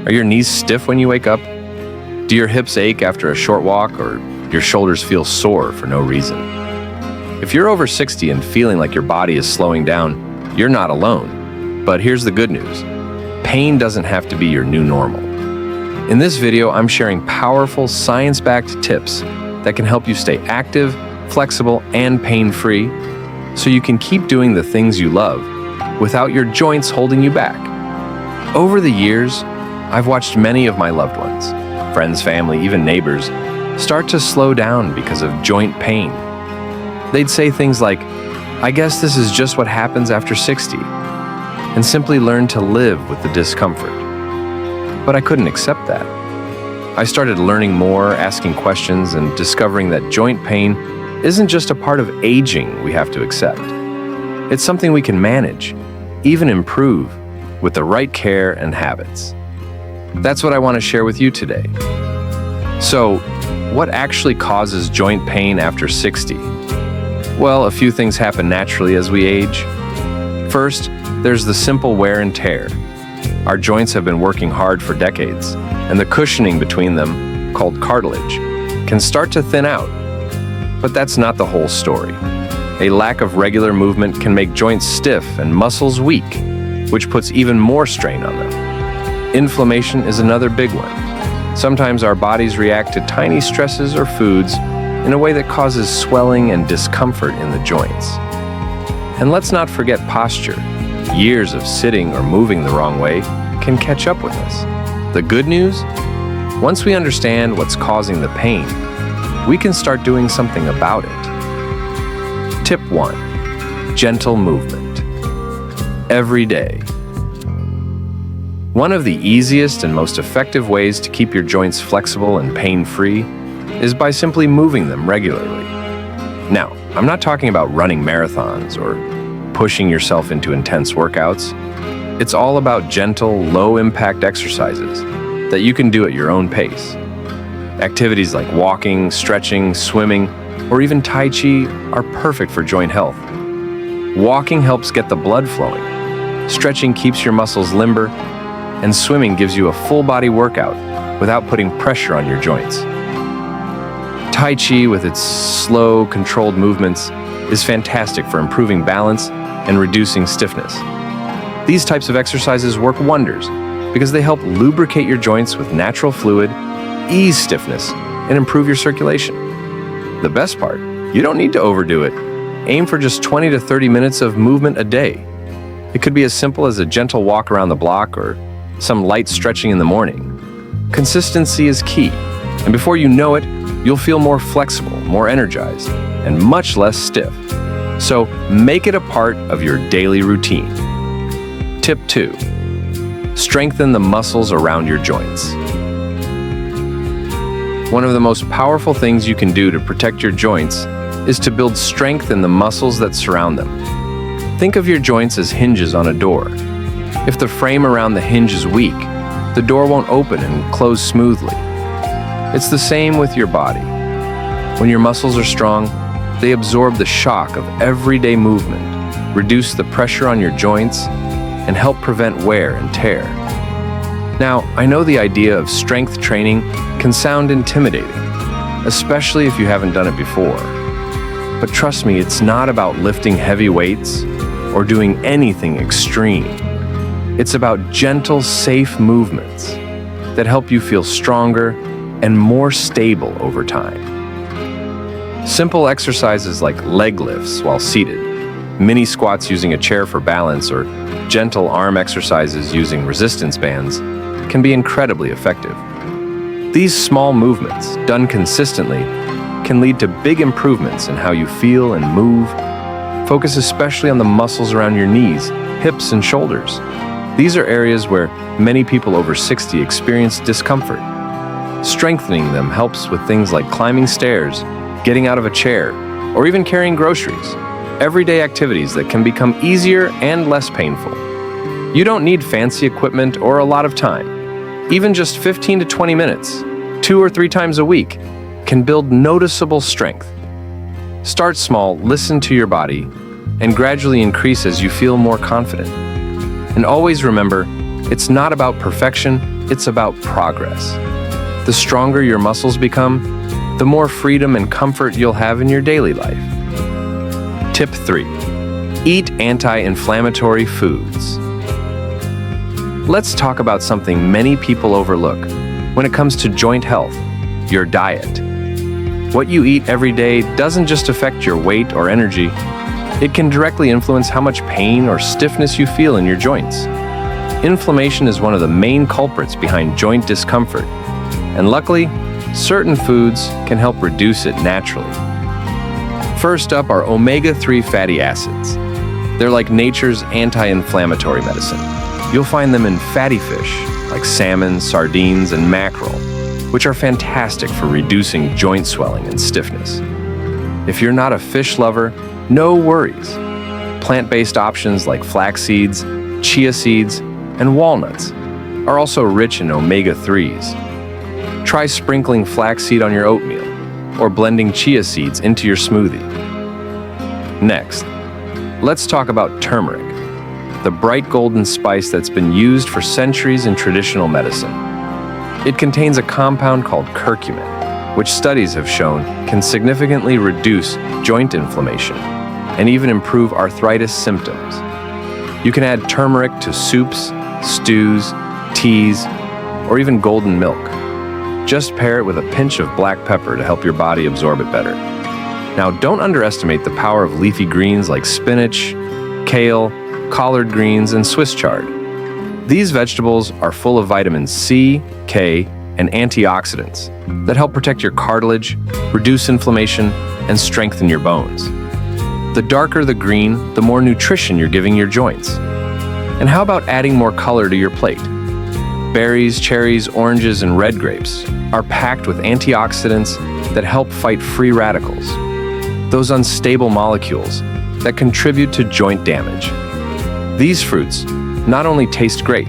Are your knees stiff when you wake up? Do your hips ache after a short walk, or your shoulders feel sore for no reason? If you're over 60 and feeling like your body is slowing down, you're not alone. But here's the good news. Pain doesn't have to be your new normal. In this video, I'm sharing powerful, science-backed tips that can help you stay active, flexible, and pain-free so you can keep doing the things you love without your joints holding you back. Over the years, I've watched many of my loved ones, friends, family, even neighbors, start to slow down because of joint pain. They'd say things like, "I guess this is just what happens after 60, and simply learn to live with the discomfort. But I couldn't accept that. I started learning more, asking questions, and discovering that joint pain isn't just a part of aging we have to accept. It's something we can manage, even improve, with the right care and habits. That's what I want to share with you today. So, what actually causes joint pain after 60? Well, a few things happen naturally as we age. First, there's the simple wear and tear. Our joints have been working hard for decades, and the cushioning between them, called cartilage, can start to thin out. But that's not the whole story. A lack of regular movement can make joints stiff and muscles weak, which puts even more strain on them. Inflammation is another big one. Sometimes our bodies react to tiny stresses or foods in a way that causes swelling and discomfort in the joints. And let's not forget posture. Years of sitting or moving the wrong way can catch up with us. The good news? Once we understand what's causing the pain, we can start doing something about it. Tip 1. Gentle movement. Every day. One of the easiest and most effective ways to keep your joints flexible and pain-free is by simply moving them regularly. Now, I'm not talking about running marathons or pushing yourself into intense workouts. It's all about gentle, low-impact exercises that you can do at your own pace. Activities like walking, stretching, swimming, or even Tai Chi are perfect for joint health. Walking helps get the blood flowing. Stretching keeps your muscles limber, and swimming gives you a full-body workout without putting pressure on your joints. Tai Chi, with its slow, controlled movements, is fantastic for improving balance and reducing stiffness. These types of exercises work wonders because they help lubricate your joints with natural fluid, ease stiffness, and improve your circulation. The best part, you don't need to overdo it. Aim for just 20 to 30 minutes of movement a day. It could be as simple as a gentle walk around the block or some light stretching in the morning. Consistency is key, and before you know it, you'll feel more flexible, more energized, and much less stiff. So make it a part of your daily routine. Tip 2. Strengthen the muscles around your joints. One of the most powerful things you can do to protect your joints is to build strength in the muscles that surround them. Think of your joints as hinges on a door. If the frame around the hinge is weak, the door won't open and close smoothly. It's the same with your body. When your muscles are strong, they absorb the shock of everyday movement, reduce the pressure on your joints, and help prevent wear and tear. Now, I know the idea of strength training can sound intimidating, especially if you haven't done it before. But trust me, it's not about lifting heavy weights or doing anything extreme. It's about gentle, safe movements that help you feel stronger and more stable over time. Simple exercises like leg lifts while seated, mini squats using a chair for balance, or gentle arm exercises using resistance bands can be incredibly effective. These small movements, done consistently, can lead to big improvements in how you feel and move. Focus especially on the muscles around your knees, hips, and shoulders. These are areas where many people over 60 experience discomfort. Strengthening them helps with things like climbing stairs, getting out of a chair, or even carrying groceries. Everyday activities that can become easier and less painful. You don't need fancy equipment or a lot of time. Even just 15 to 20 minutes, 2 or 3 times a week, can build noticeable strength. Start small, listen to your body, and gradually increase as you feel more confident. And always remember, it's not about perfection, it's about progress. The stronger your muscles become, the more freedom and comfort you'll have in your daily life. Tip 3. Eat anti-inflammatory foods. Let's talk about something many people overlook when it comes to joint health: your diet. What you eat every day doesn't just affect your weight or energy, it can directly influence how much pain or stiffness you feel in your joints. Inflammation is one of the main culprits behind joint discomfort, and luckily, certain foods can help reduce it naturally. First up are omega-3 fatty acids. They're like nature's anti-inflammatory medicine. You'll find them in fatty fish, like salmon, sardines, and mackerel, which are fantastic for reducing joint swelling and stiffness. If you're not a fish lover, no worries. Plant-based options like flax seeds, chia seeds, and walnuts are also rich in omega-3s. Try sprinkling flaxseed on your oatmeal or blending chia seeds into your smoothie. Next, let's talk about turmeric, the bright golden spice that's been used for centuries in traditional medicine. It contains a compound called curcumin, which studies have shown can significantly reduce joint inflammation and even improve arthritis symptoms. You can add turmeric to soups, stews, teas, or even golden milk. Just pair it with a pinch of black pepper to help your body absorb it better. Now, don't underestimate the power of leafy greens like spinach, kale, collard greens, and Swiss chard. These vegetables are full of vitamins C, K, and antioxidants that help protect your cartilage, reduce inflammation, and strengthen your bones. The darker the green, the more nutrition you're giving your joints. And how about adding more color to your plate? Berries, cherries, oranges, and red grapes are packed with antioxidants that help fight free radicals, those unstable molecules that contribute to joint damage. These fruits not only taste great,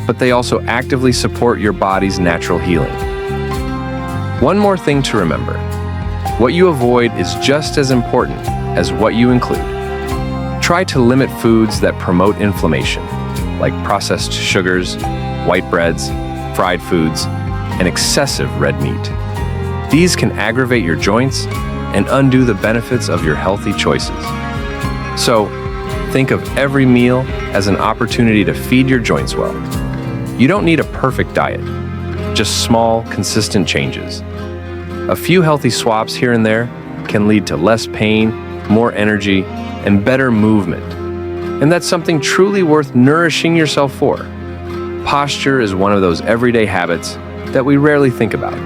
but they also actively support your body's natural healing. One more thing to remember: what you avoid is just as important as what you include. Try to limit foods that promote inflammation, like processed sugars, white breads, fried foods, and excessive red meat. These can aggravate your joints and undo the benefits of your healthy choices. So, think of every meal as an opportunity to feed your joints well. You don't need a perfect diet, just small, consistent changes. A few healthy swaps here and there can lead to less pain, more energy, and better movement. And that's something truly worth nourishing yourself for. Posture is one of those everyday habits that we rarely think about,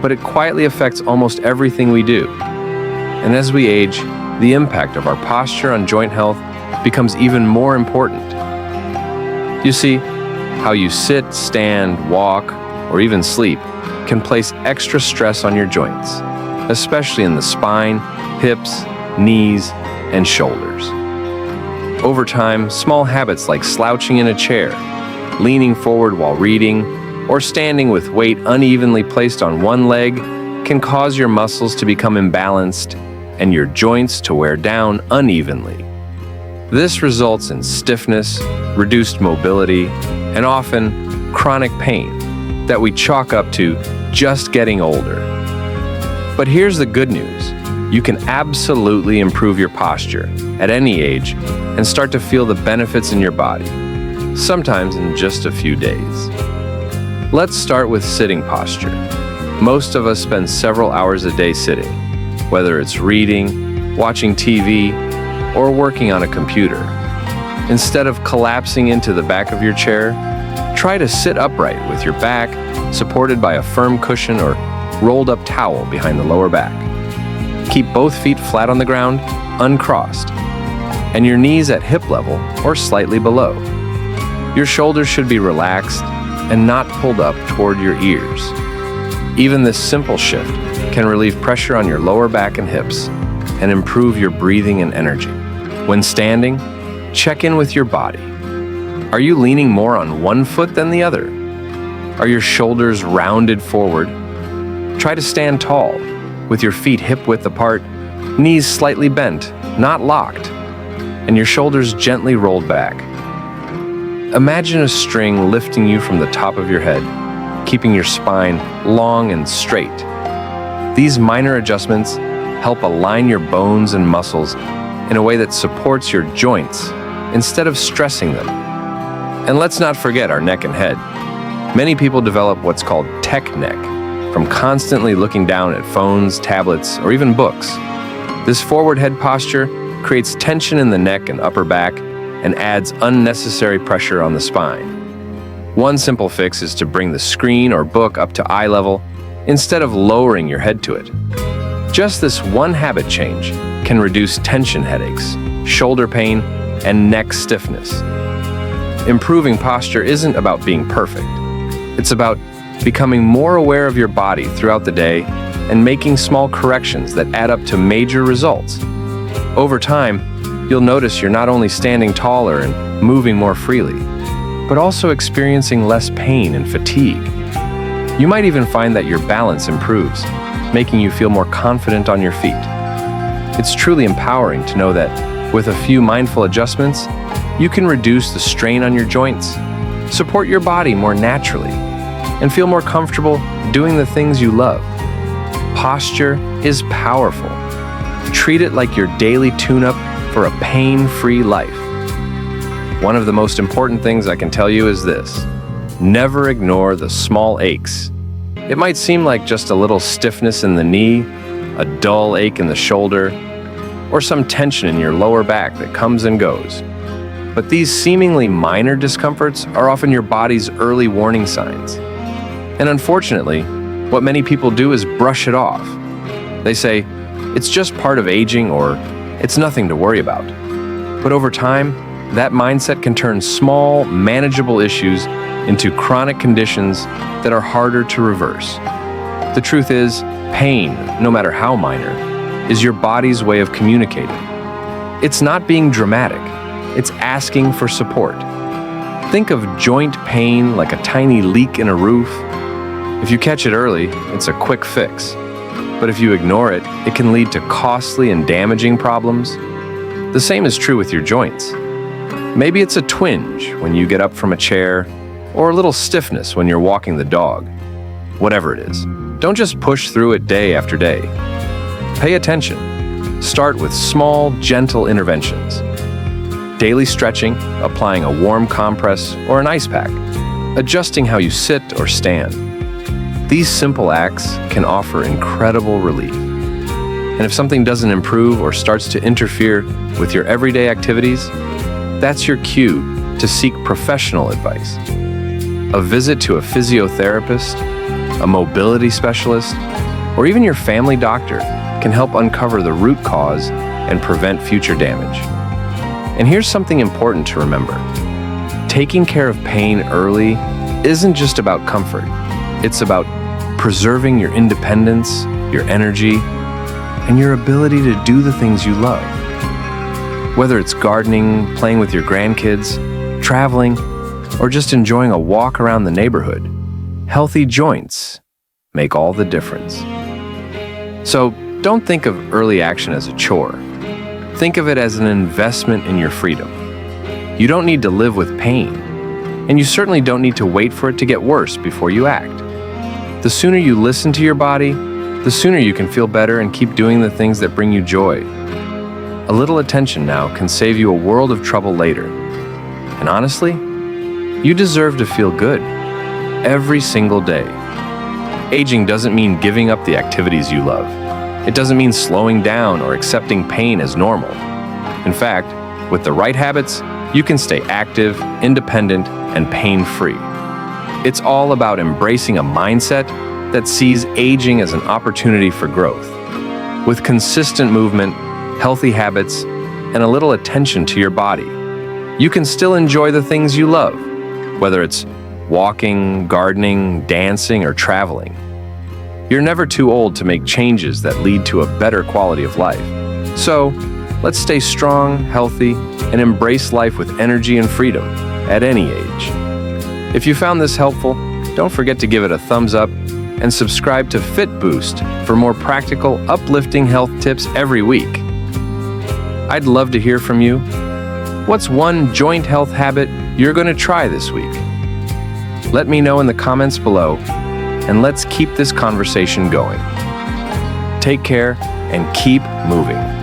but it quietly affects almost everything we do. And as we age, the impact of our posture on joint health becomes even more important. You see, how you sit, stand, walk, or even sleep can place extra stress on your joints, especially in the spine, hips, knees, and shoulders. Over time, small habits like slouching in a chair, leaning forward while reading, or standing with weight unevenly placed on one leg can cause your muscles to become imbalanced and your joints to wear down unevenly. This results in stiffness, reduced mobility, and often chronic pain that we chalk up to just getting older. But here's the good news: you can absolutely improve your posture at any age and start to feel the benefits in your body, sometimes in just a few days. Let's start with sitting posture. Most of us spend several hours a day sitting, whether it's reading, watching TV, or working on a computer. Instead of collapsing into the back of your chair, try to sit upright with your back supported by a firm cushion or rolled up towel behind the lower back. Keep both feet flat on the ground, uncrossed, and your knees at hip level or slightly below. Your shoulders should be relaxed and not pulled up toward your ears. Even this simple shift can relieve pressure on your lower back and hips and improve your breathing and energy. When standing, check in with your body. Are you leaning more on one foot than the other? Are your shoulders rounded forward? Try to stand tall, with your feet hip-width apart, knees slightly bent, not locked, and your shoulders gently rolled back. Imagine a string lifting you from the top of your head, keeping your spine long and straight. These minor adjustments help align your bones and muscles in a way that supports your joints instead of stressing them. And let's not forget our neck and head. Many people develop what's called tech neck from constantly looking down at phones, tablets, or even books. This forward head posture creates tension in the neck and upper back and adds unnecessary pressure on the spine. One simple fix is to bring the screen or book up to eye level instead of lowering your head to it. Just this one habit change can reduce tension headaches, shoulder pain, and neck stiffness. Improving posture isn't about being perfect. It's about becoming more aware of your body throughout the day and making small corrections that add up to major results. Over time, you'll notice you're not only standing taller and moving more freely, but also experiencing less pain and fatigue. You might even find that your balance improves, making you feel more confident on your feet. It's truly empowering to know that with a few mindful adjustments, you can reduce the strain on your joints, support your body more naturally, and feel more comfortable doing the things you love. Posture is powerful. Treat it like your daily tune-up for a pain-free life. One of the most important things I can tell you is this: never ignore the small aches. It might seem like just a little stiffness in the knee, a dull ache in the shoulder, or some tension in your lower back that comes and goes. But these seemingly minor discomforts are often your body's early warning signs. And unfortunately, what many people do is brush it off. They say, it's just part of aging, or it's nothing to worry about. But over time, that mindset can turn small, manageable issues into chronic conditions that are harder to reverse. The truth is, pain, no matter how minor, is your body's way of communicating. It's not being dramatic, it's asking for support. Think of joint pain like a tiny leak in a roof. If you catch it early, it's a quick fix. But if you ignore it, it can lead to costly and damaging problems. The same is true with your joints. Maybe it's a twinge when you get up from a chair, or a little stiffness when you're walking the dog. Whatever it is, don't just push through it day after day. Pay attention. Start with small, gentle interventions. Daily stretching, applying a warm compress or an ice pack, adjusting how you sit or stand. These simple acts can offer incredible relief. And if something doesn't improve or starts to interfere with your everyday activities, that's your cue to seek professional advice. A visit to a physiotherapist, a mobility specialist, or even your family doctor can help uncover the root cause and prevent future damage. And here's something important to remember. Taking care of pain early isn't just about comfort. It's about preserving your independence, your energy, and your ability to do the things you love. Whether it's gardening, playing with your grandkids, traveling, or just enjoying a walk around the neighborhood, healthy joints make all the difference. So don't think of early action as a chore. Think of it as an investment in your freedom. You don't need to live with pain, and you certainly don't need to wait for it to get worse before you act. The sooner you listen to your body, the sooner you can feel better and keep doing the things that bring you joy. A little attention now can save you a world of trouble later. And honestly, you deserve to feel good every single day. Aging doesn't mean giving up the activities you love. It doesn't mean slowing down or accepting pain as normal. In fact, with the right habits, you can stay active, independent, and pain-free. It's all about embracing a mindset that sees aging as an opportunity for growth. With consistent movement, healthy habits, and a little attention to your body, you can still enjoy the things you love, whether it's walking, gardening, dancing, or traveling. You're never too old to make changes that lead to a better quality of life. So, let's stay strong, healthy, and embrace life with energy and freedom at any age. If you found this helpful, don't forget to give it a thumbs up and subscribe to Fit Boost for more practical, uplifting health tips every week. I'd love to hear from you. What's one joint health habit you're going to try this week? Let me know in the comments below, and let's keep this conversation going. Take care and keep moving.